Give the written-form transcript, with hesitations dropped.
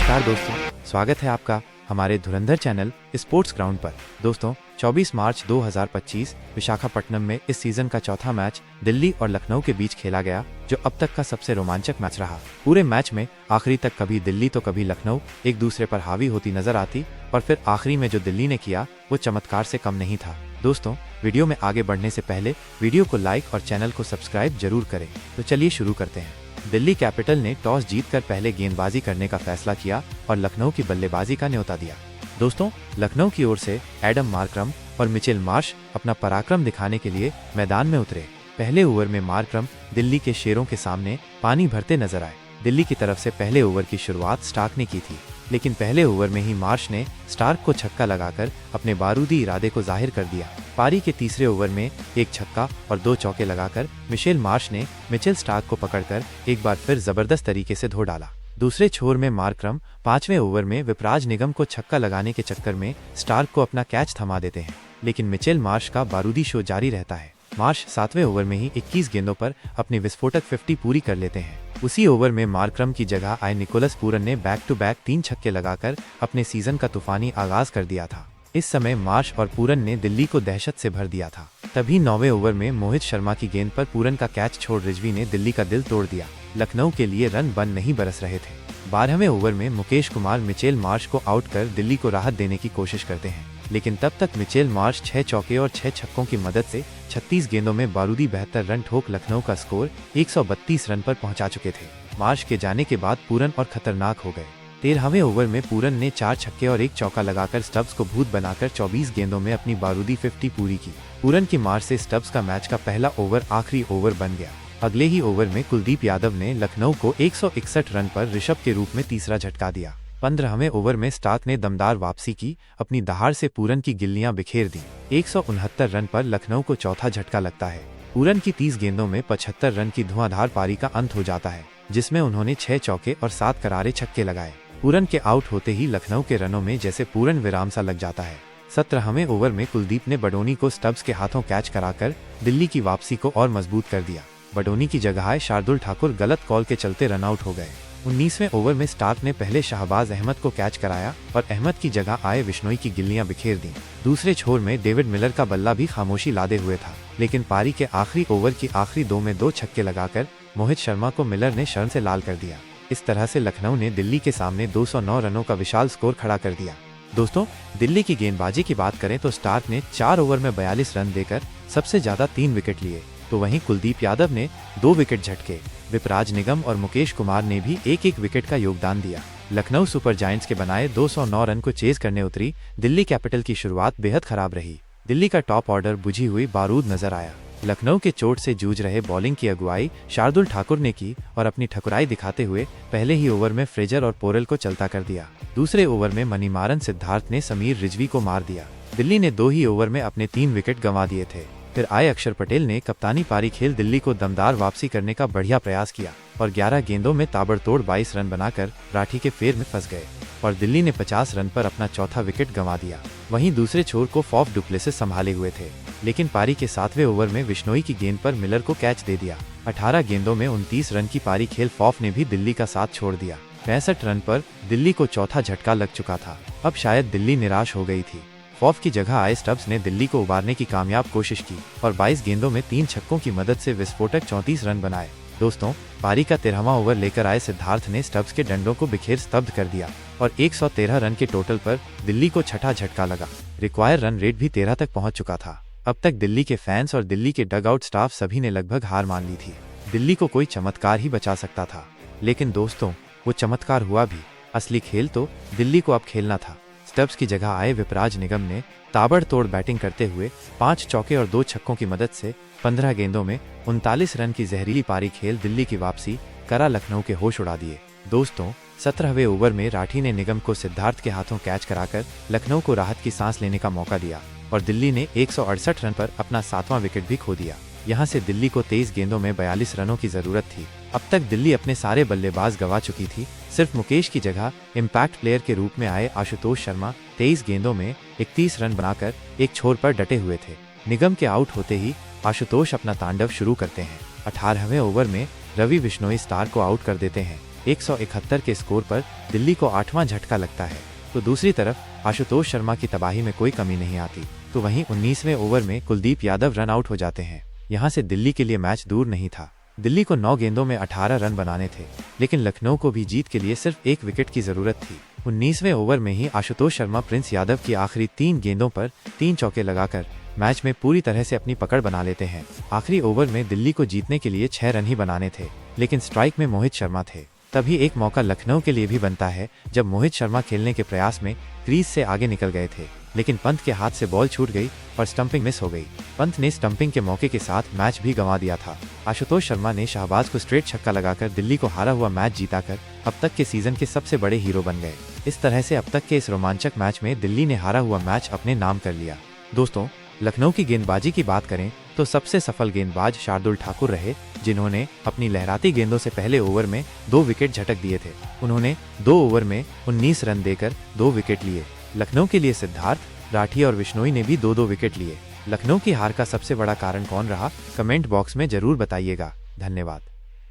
नमस्कार दोस्तों, स्वागत है आपका हमारे धुरंधर चैनल स्पोर्ट्स ग्राउंड पर। दोस्तों 24 मार्च 2025 विशाखापट्टनम में इस सीजन का चौथा मैच दिल्ली और लखनऊ के बीच खेला गया, जो अब तक का सबसे रोमांचक मैच रहा। पूरे मैच में आखिरी तक कभी दिल्ली तो कभी लखनऊ एक दूसरे पर हावी होती नजर आती, और फिर आखिरी में जो दिल्ली ने किया वो चमत्कार से कम नहीं था। दोस्तों वीडियो में आगे बढ़ने से पहले वीडियो को लाइक और चैनल को सब्सक्राइब जरूर करें। तो चलिए शुरू करते हैं। दिल्ली कैपिटल ने टॉस जीतकर पहले गेंदबाजी करने का फैसला किया और लखनऊ की बल्लेबाजी का न्योता दिया। दोस्तों लखनऊ की ओर से एडम मार्करम और मिचेल मार्श अपना पराक्रम दिखाने के लिए मैदान में उतरे। पहले ओवर में मार्करम दिल्ली के शेरों के सामने पानी भरते नजर आए। दिल्ली की तरफ से पहले ओवर की शुरुआत स्टार्क ने की थी, लेकिन पहले ओवर में ही मार्श ने स्टार्क को छक्का लगाकर अपने बारूदी इरादे को जाहिर कर दिया। पारी के तीसरे ओवर में एक छक्का और 2 चौके लगाकर मिशेल मार्श ने मिचेल स्टार्क को पकड़कर एक बार फिर जबरदस्त तरीके से धो डाला। दूसरे छोर में मार्करम 5वें ओवर में विपराज निगम को छक्का लगाने के चक्कर में स्टार्क को अपना कैच थमा देते हैं, लेकिन मिचेल मार्श का बारूदी शो जारी रहता है। मार्श 7वें ओवर में ही 21 गेंदों पर अपनी विस्फोटक 50 पूरी कर लेते हैं। उसी ओवर में मार्करम की जगह आए निकोलस पूरन ने बैक टू बैक 3 छक्के लगाकर अपने सीजन का तूफानी आगाज कर दिया था। इस समय मार्श और पूरन ने दिल्ली को दहशत से भर दिया था। तभी 9वें ओवर में मोहित शर्मा की गेंद पर पूरन का कैच छोड़ रिजवी ने दिल्ली का दिल तोड़ दिया। लखनऊ के लिए रन बन नहीं बरस रहे थे। 12वें ओवर में मुकेश कुमार मिचेल मार्श को आउट कर दिल्ली को राहत देने की कोशिश करते हैं, लेकिन तब तक मिचेल मार्श 6 चौके और 6 छक्कों की मदद से 36 गेंदों में बारूदी 72 रन ठोक लखनऊ का स्कोर 132 रन पर पहुंचा चुके थे। मार्श के जाने के बाद पूरन और खतरनाक हो गए। 13वें ओवर में पूरन ने 4 छक्के और 1 चौका लगाकर स्टब्स को भूत बनाकर 24 गेंदों में अपनी बारूदी 50 पूरी की। पूरन की मार से स्टब्स का मैच का पहला ओवर आखिरी ओवर बन गया। अगले ही ओवर में कुलदीप यादव ने लखनऊ को 161 रन पर ऋषभ के रूप में तीसरा झटका दिया। 15वें ओवर में स्टार्क ने दमदार वापसी की, अपनी दहाड़ से पूरन की गिल्लियां बिखेर दी। 169 रन पर लखनऊ को चौथा झटका लगता है। पूरन की 30 गेंदों में 75 रन की धुआंधार पारी का अंत हो जाता है, जिसमें उन्होंने 6 चौके और 7 करारे छक्के लगाए। पूरन के आउट होते ही लखनऊ के रनों में जैसे पूर्ण विराम सा लग जाता है। 17वें ओवर में कुलदीप ने बडोनी को स्टब्स के हाथों कैच कराकर दिल्ली की वापसी को और मजबूत कर दिया। बडोनी की जगह शार्दुल ठाकुर गलत कॉल के चलते रन आउट हो गए। 19वें ओवर में स्टार्क ने पहले शाहबाज अहमद को कैच कराया और अहमद की जगह आए बिश्नोई की गिल्लियां बिखेर दी। दूसरे छोर में डेविड मिलर का बल्ला भी खामोशी लादे हुए था, लेकिन पारी के आखिरी ओवर की आखिरी 2 में 2 छक्के लगाकर मोहित शर्मा को मिलर ने शर्म से लाल कर दिया। इस तरह से लखनऊ ने दिल्ली के सामने 209 रनों का विशाल स्कोर खड़ा कर दिया। दोस्तों दिल्ली की गेंदबाजी की बात करें तो स्टार्क ने 4 ओवर में 42 रन देकर सबसे ज्यादा 3 विकेट लिए, तो वहीं कुलदीप यादव ने 2 विकेट झटके। विपराज निगम और मुकेश कुमार ने भी एक विकेट का योगदान दिया। लखनऊ सुपर जायंट्स के बनाए 209 रन को चेज करने उतरी दिल्ली कैपिटल की शुरुआत बेहद खराब रही। दिल्ली का टॉप ऑर्डर बुझी हुई बारूद नजर आया। लखनऊ के चोट से जूझ रहे बॉलिंग की अगुवाई शार्दुल ठाकुर ने की और अपनी ठकुराई दिखाते हुए पहले ही ओवर में फ्रेजर और पोरेल को चलता कर दिया। दूसरे ओवर में मणिमारन सिद्धार्थ ने समीर रिजवी को मार दिया। दिल्ली ने 2 ही ओवर में अपने 3 विकेट गंवा दिए थे। फिर आए अक्षर पटेल ने कप्तानी पारी खेल दिल्ली को दमदार वापसी करने का बढ़िया प्रयास किया और 11 गेंदों में ताबड़तोड़ 22 रन बनाकर राठी के फेर में फंस गए और दिल्ली ने 50 रन पर अपना चौथा विकेट गंवा दिया। वहीं दूसरे छोर को फॉफ डुप्लेसिस संभाले हुए थे, लेकिन पारी के 7वें ओवर में बिश्नोई की गेंद पर मिलर को कैच दे दिया। 18 गेंदों में 29 रन की पारी खेल फॉफ ने भी दिल्ली का साथ छोड़ दिया। 65 रन पर दिल्ली को चौथा झटका लग चुका था। अब शायद दिल्ली निराश हो गई थी। फॉफ की जगह आए स्टब्स ने दिल्ली को उबारने की कामयाब कोशिश की और 22 गेंदों में 3 छक्कों की मदद से विस्फोटक 34 रन बनाए। दोस्तों पारी का 13वां ओवर लेकर आए सिद्धार्थ ने स्टब्स के डंडों को बिखेर स्तब्ध कर दिया और 113 रन के टोटल पर दिल्ली को छठा झटका लगा। रिक्वायर रन रेट भी 13 तक पहुंच चुका था। अब तक दिल्ली के फैंस और दिल्ली के डगआउट स्टाफ सभी ने लगभग हार मान ली थी। दिल्ली को कोई चमत्कार ही बचा सकता था, लेकिन दोस्तों वो चमत्कार हुआ भी। असली खेल तो दिल्ली को अब खेलना था। स्टब्स की जगह आए विपराज निगम ने ताबड़तोड़ बैटिंग करते हुए 5 चौके और 2 छक्कों की मदद से 15 गेंदों में 39 रन की जहरीली पारी खेल दिल्ली की वापसी करा लखनऊ के होश उड़ा दिए। दोस्तों 17वें ओवर में राठी ने निगम को सिद्धार्थ के हाथों कैच कराकर लखनऊ को राहत की सांस लेने का मौका दिया और दिल्ली ने 168 रन पर अपना 7वां विकेट भी खो दिया। यहां से दिल्ली को 23 गेंदों में 42 रनों की जरूरत थी। अब तक दिल्ली अपने सारे बल्लेबाज गंवा चुकी थी। सिर्फ मुकेश की जगह इम्पैक्ट प्लेयर के रूप में आए आशुतोष शर्मा 23 गेंदों में 31 रन बनाकर एक छोर पर डटे हुए थे। निगम के आउट होते ही आशुतोष अपना तांडव शुरू करते हैं। 18वें ओवर में रवि बिश्नोई स्टार को आउट कर देते हैं 171 के स्कोर पर दिल्ली को 8वां झटका लगता है। तो दूसरी तरफ आशुतोष शर्मा की तबाही में कोई कमी नहीं आती। तो वहीं 19वें ओवर में कुलदीप यादव रन आउट हो जाते हैं। यहाँ से दिल्ली के लिए मैच दूर नहीं था। दिल्ली को 9 गेंदों में 18 रन बनाने थे, लेकिन लखनऊ को भी जीत के लिए सिर्फ 1 विकेट की जरूरत थी। 19वें ओवर में ही आशुतोष शर्मा प्रिंस यादव की आखिरी 3 गेंदों पर 3 चौके लगाकर मैच में पूरी तरह से अपनी पकड़ बना लेते हैं। आखिरी ओवर में दिल्ली को जीतने के लिए 6 रन ही बनाने थे, लेकिन स्ट्राइक में मोहित शर्मा थे। तभी एक मौका लखनऊ के लिए भी बनता है, जब मोहित शर्मा खेलने के प्रयास में क्रीज से आगे निकल गए थे, लेकिन पंत के हाथ से बॉल छूट गई और स्टंपिंग मिस हो गई। पंत ने स्टंपिंग के मौके के साथ मैच भी गंवा दिया था। आशुतोष शर्मा ने शाहबाज को स्ट्रेट छक्का लगाकर दिल्ली को हारा हुआ मैच जीताकर अब तक के सीजन के सबसे बड़े हीरो बन गए। इस तरह से अब तक के इस रोमांचक मैच में दिल्ली ने हारा हुआ मैच अपने नाम कर लिया। दोस्तों, लखनऊ की गेंदबाजी की बात करें तो सबसे सफल गेंदबाज शार्दुल ठाकुर रहे, जिन्होंने अपनी लहराती गेंदों से पहले ओवर में 2 विकेट झटक दिए थे। उन्होंने 2 ओवर में 19 रन देकर 2 विकेट लिए। लखनऊ के लिए सिद्धार्थ, राठी और बिश्नोई ने भी 2-2 विकेट लिए। लखनऊ की हार का सबसे बड़ा कारण कौन रहा, कमेंट बॉक्स में जरूर बताइएगा। धन्यवाद।